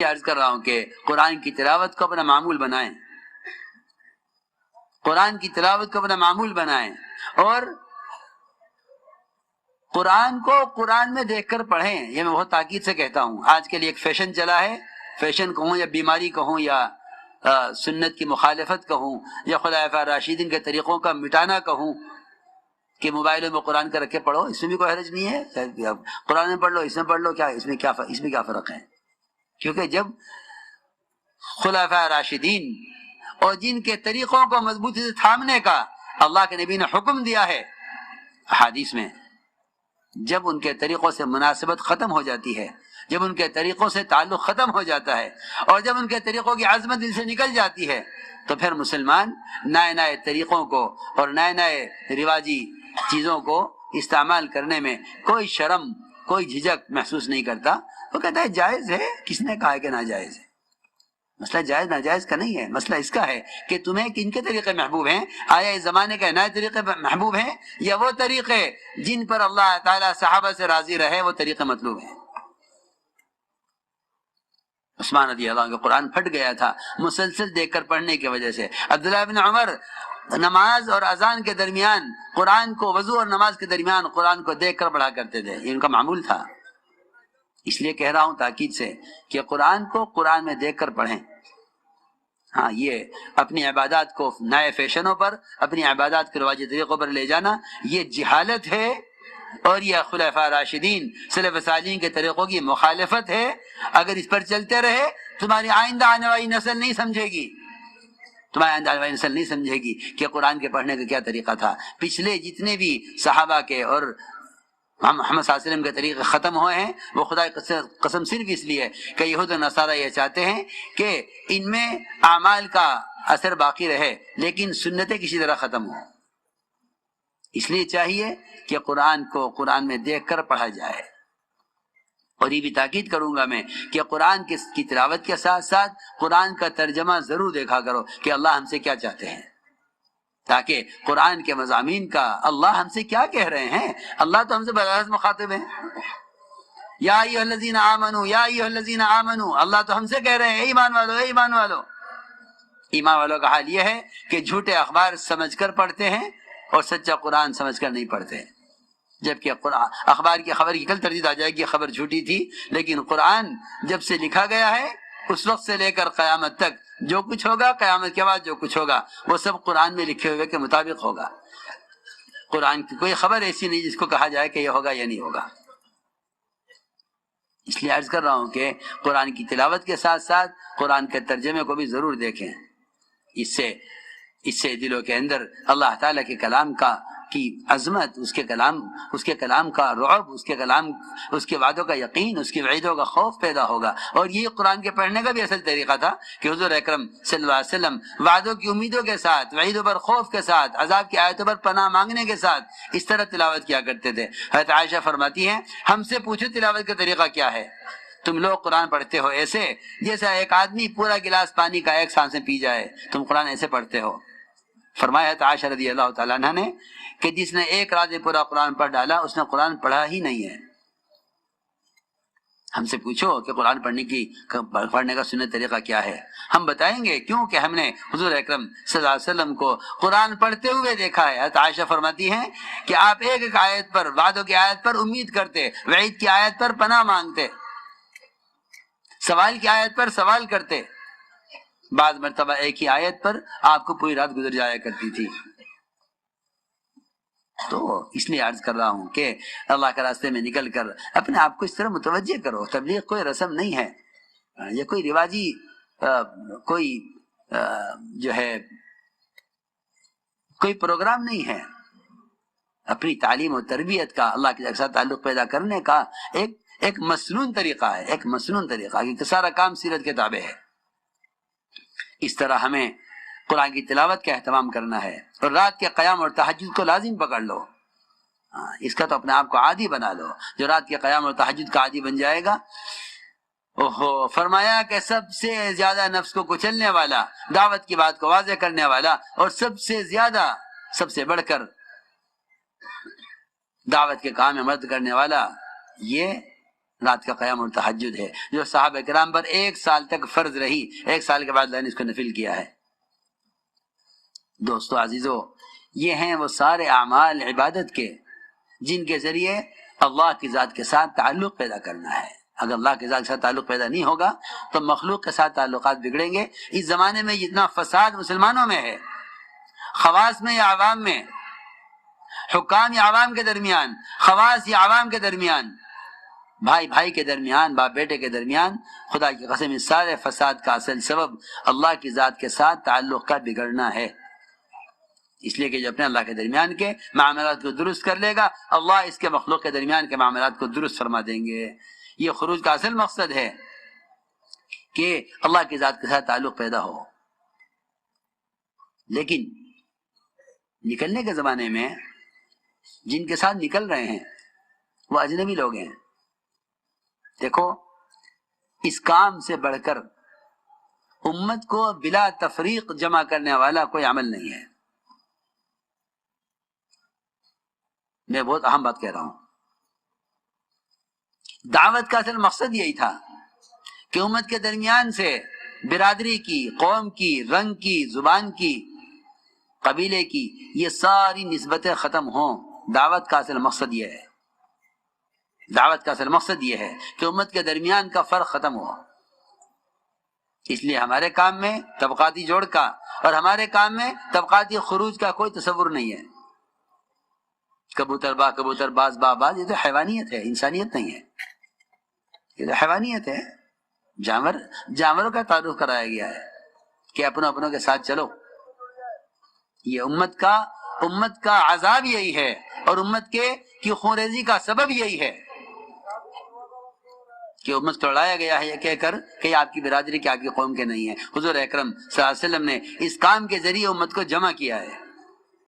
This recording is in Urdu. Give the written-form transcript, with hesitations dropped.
عرض کر رہا ہوں کہ قرآن کی تلاوت کو اپنا معمول بنائیں، قرآن کی تلاوت کو اپنا معمول بنائیں، اور قرآن کو قرآن میں دیکھ کر پڑھیں۔ یہ میں بہت تاکید سے کہتا ہوں، آج کے لیے ایک فیشن چلا ہے، فیشن کہوں یا بیماری کہوں یا سنت کی مخالفت کہوں یا خلفاء راشدین کے طریقوں کا مٹانا کہوں کہ موبائلوں میں قرآن کا رکھ کے پڑھو، اس میں بھی کوئی حرج نہیں ہے، قرآن میں پڑھ لو، اس میں پڑھ لو، کیا اس میں کیا فرق ہے؟ کیونکہ جب خلفاء راشدین اور جن کے طریقوں کو مضبوطی سے تھامنے کا اللہ کے نبی نے حکم دیا ہے احادیث میں، جب ان کے طریقوں سے مناسبت ختم ہو جاتی ہے، جب ان کے طریقوں سے تعلق ختم ہو جاتا ہے، اور جب ان کے طریقوں کی عظمت دل سے نکل جاتی ہے، تو پھر مسلمان نئے نئے طریقوں کو اور نئے نئے رواجی چیزوں کو استعمال کرنے میں کوئی شرم، کوئی جھجک محسوس نہیں کرتا۔ وہ کہتا ہے جائز ہے، کس نے کہا ہے کہ ناجائز ہے؟ مسئلہ جائز ناجائز کا نہیں ہے، مسئلہ اس کا ہے کہ تمہیں کن کے طریقے محبوب ہیں؟ آیا اس زمانے کے نئے طریقے محبوب ہیں یا وہ طریقے جن پر اللہ تعالیٰ صحابہ سے راضی رہے وہ طریقے مطلوب ہیں؟ عثمان رضی اللہ عنہ کا قرآن پھٹ گیا تھا مسلسل دیکھ کر پڑھنے کی وجہ سے۔ عبداللہ بن عمر نماز اور اذان کے درمیان قرآن کو، وضو اور نماز کے درمیان قرآن کو دیکھ کر پڑھا کرتے تھے، یہ ان کا معمول تھا۔ اس لیے کہہ رہا ہوں تاکید سے کہ قرآن کو قرآن میں دیکھ کر پڑھیں۔ ہاں، یہ اپنی عبادات کو نئے فیشنوں پر، اپنی عبادات کے رواجی طریقوں پر لے جانا، یہ جہالت ہے، اور یہ خلفاء راشدین سلف صالحین کے طریقوں کی مخالفت ہے۔ اگر اس پر چلتے رہے تمہاری آئندہ آنے والی نسل نہیں سمجھے گی، تمہاری آئندہ آنے والی نسل نہیں سمجھے گی کہ قرآن کے پڑھنے کا کیا طریقہ تھا۔ پچھلے جتنے بھی صحابہ کے اور محمد صلی اللہ علیہ وسلم کے طریقے ختم ہوئے ہیں، وہ خدا کی قسم صرف اس لیے کہ یہود و نصارہ یہ چاہتے ہیں کہ ان میں اعمال کا اثر باقی رہے لیکن سنتیں کسی طرح ختم ہوں۔ اس لیے چاہیے کہ قرآن کو قرآن میں دیکھ کر پڑھا جائے، اور یہ بھی تاکید کروں گا میں کہ قرآن کی تلاوت کے ساتھ ساتھ قرآن کا ترجمہ ضرور دیکھا کرو کہ اللہ ہم سے کیا چاہتے ہیں، تاکہ قرآن کے مضامین کا اللہ ہم سے کیا کہہ رہے ہیں۔ اللہ تو ہم سے براہ مخاطب ہیں، یا ایھا الذین آمنوا، یا ایھا الذین آمنوا، اللہ تو ہم سے کہہ رہے ہیں اے ایمان والو، اے ایمان والو۔ ایمان والوں کا حال یہ ہے کہ جھوٹے اخبار سمجھ کر پڑھتے ہیں اور سچا قرآن سمجھ کر نہیں پڑھتے، جبکہ اخبار کی خبر کی کل تردید آ جائے گی، خبر جھوٹی تھی، لیکن قرآن جب سے لکھا گیا ہے اس وقت سے لے کر قیامت تک جو کچھ ہوگا، قیامت کے بعد جو کچھ ہوگا، وہ سب قرآن میں لکھے ہوئے کے مطابق ہوگا۔ قرآن کی کوئی خبر ایسی نہیں جس کو کہا جائے کہ یہ ہوگا یا نہیں ہوگا۔ اس لیے عرض کر رہا ہوں کہ قرآن کی تلاوت کے ساتھ ساتھ قرآن کے ترجمے کو بھی ضرور دیکھیں۔ اس سے دلوں کے اندر اللہ تعالیٰ کے کلام کی عظمت، اس کے کلام کا رعب، اس کے وعدوں کا یقین، اس کے وعیدوں کا خوف پیدا ہوگا۔ اور یہ قرآن کے پڑھنے کا بھی اصل طریقہ تھا کہ حضور اکرم صلی اللہ علیہ وسلم وعدوں کی امیدوں کے ساتھ، وعیدوں پر خوف کے ساتھ، عذاب کی آیتوں پر پناہ مانگنے کے ساتھ اس طرح تلاوت کیا کرتے تھے۔ حضرت عائشہ فرماتی ہیں ہم سے پوچھو تلاوت کا طریقہ کیا ہے؟ تم لوگ قرآن پڑھتے ہو ایسے جیسا ایک آدمی پورا گلاس پانی کا ایک سانس میں پی جائے، تم قرآن ایسے پڑھتے ہو۔ فرمایا تو عائشہ رضی اللہ تعالیٰ عنہ نے کہ جس نے ایک رات میں پورا قرآن پڑھ ڈالا اس نے قرآن پڑھا ہی نہیں ہے۔ ہم سے پوچھو کہ قرآن پڑھنے کا سنت طریقہ کیا ہے، ہم بتائیں گے، کیونکہ ہم نے حضور اکرم صلی اللہ علیہ وسلم کو قرآن پڑھتے ہوئے دیکھا ہے۔ حضرت عائشہ فرماتی ہیں کہ آپ ایک ایک آیت پر، وعدوں کی آیت پر امید کرتے، وعید کی آیت پر پناہ مانگتے، سوال کی آیت پر سوال کرتے، بعض مرتبہ ایک ہی آیت پر آپ کو پوری رات گزر جایا کرتی تھی۔ تو اس لیے عرض کر رہا ہوں کہ اللہ کے راستے میں نکل کر اپنے آپ کو اس طرح متوجہ کرو۔ تبلیغ کوئی رسم نہیں ہے، یہ کوئی رواجی کوئی پروگرام نہیں ہے۔ اپنی تعلیم و تربیت کا، اللہ کے ساتھ تعلق پیدا کرنے کا ایک مسنون طریقہ ہے، ایک مسنون طریقہ کہ سارا کام سیرت کے تابع ہے۔ اس طرح ہمیں قرآن کی تلاوت کا اہتمام کرنا ہے، اور رات کے قیام اور تہجد کو لازم پکڑ لو۔ اس کا تو اپنے آپ کو عادی بنا لو۔ جو رات کے قیام اور تہجد کا عادی بن جائے گا، فرمایا کہ سب سے زیادہ نفس کو کچلنے والا، دعوت کی بات کو واضح کرنے والا، اور سب سے بڑھ کر دعوت کے کام میں مدد کرنے والا، یہ رات کا قیام اور تہجد ہے، جو صحابہ کرام پر 1 سال تک فرض رہی، 1 سال کے بعد اللہ نے اس کو نفل کیا ہے۔ دوستو عزیزو، یہ ہیں وہ سارے اعمال عبادت کے جن کے ذریعے اللہ کی ذات کے ساتھ تعلق پیدا کرنا ہے۔ اگر اللہ کے ذات کے ساتھ تعلق پیدا نہیں ہوگا تو مخلوق کے ساتھ تعلقات بگڑیں گے۔ اس زمانے میں جتنا فساد مسلمانوں میں ہے، خواص میں یا عوام میں، حکام یا عوام کے درمیان، خواص یا عوام کے درمیان، بھائی بھائی کے درمیان، باپ بیٹے کے درمیان، خدا کی قسم اس سارے فساد کا اصل سبب اللہ کی ذات کے ساتھ تعلق کا بگڑنا ہے۔ اس لیے کہ جو اپنے اللہ کے درمیان کے معاملات کو درست کر لے گا، اللہ اس کے مخلوق کے درمیان کے معاملات کو درست فرما دیں گے۔ یہ خروج کا اصل مقصد ہے کہ اللہ کی ذات کے ساتھ تعلق پیدا ہو۔ لیکن نکلنے کے زمانے میں جن کے ساتھ نکل رہے ہیں وہ اجنبی لوگ ہیں۔ دیکھو، اس کام سے بڑھ کر امت کو بلا تفریق جمع کرنے والا کوئی عمل نہیں ہے۔ میں بہت اہم بات کہہ رہا ہوں۔ دعوت کا اصل مقصد یہی تھا کہ امت کے درمیان سے برادری کی، قوم کی، رنگ کی، زبان کی، قبیلے کی یہ ساری نسبتیں ختم ہوں۔ دعوت کا اصل مقصد یہ ہے، دعوت کا اصل مقصد یہ ہے کہ امت کے درمیان کا فرق ختم ہو۔ اس لیے ہمارے کام میں طبقاتی جوڑ کا اور ہمارے کام میں طبقاتی خروج کا کوئی تصور نہیں ہے۔ کبوتر با کبوتر، باز با باز، یہ تو حیوانیت ہے، انسانیت نہیں ہے، یہ تو حیوانیت ہے۔ جانوروں کا تعارف کرایا گیا ہے کہ اپنوں کے ساتھ چلو۔ یہ امت کا عذاب یہی ہے، اور امت کی خونریزی کا سبب یہی ہے کہ امت کو لڑایا گیا ہے یہ کہہ کر کہ آپ کی برادری کے، آپ کی قوم کے نہیں ہے۔ حضور اکرم صلی اللہ علیہ وسلم نے اس کام کے ذریعے امت کو جمع کیا ہے۔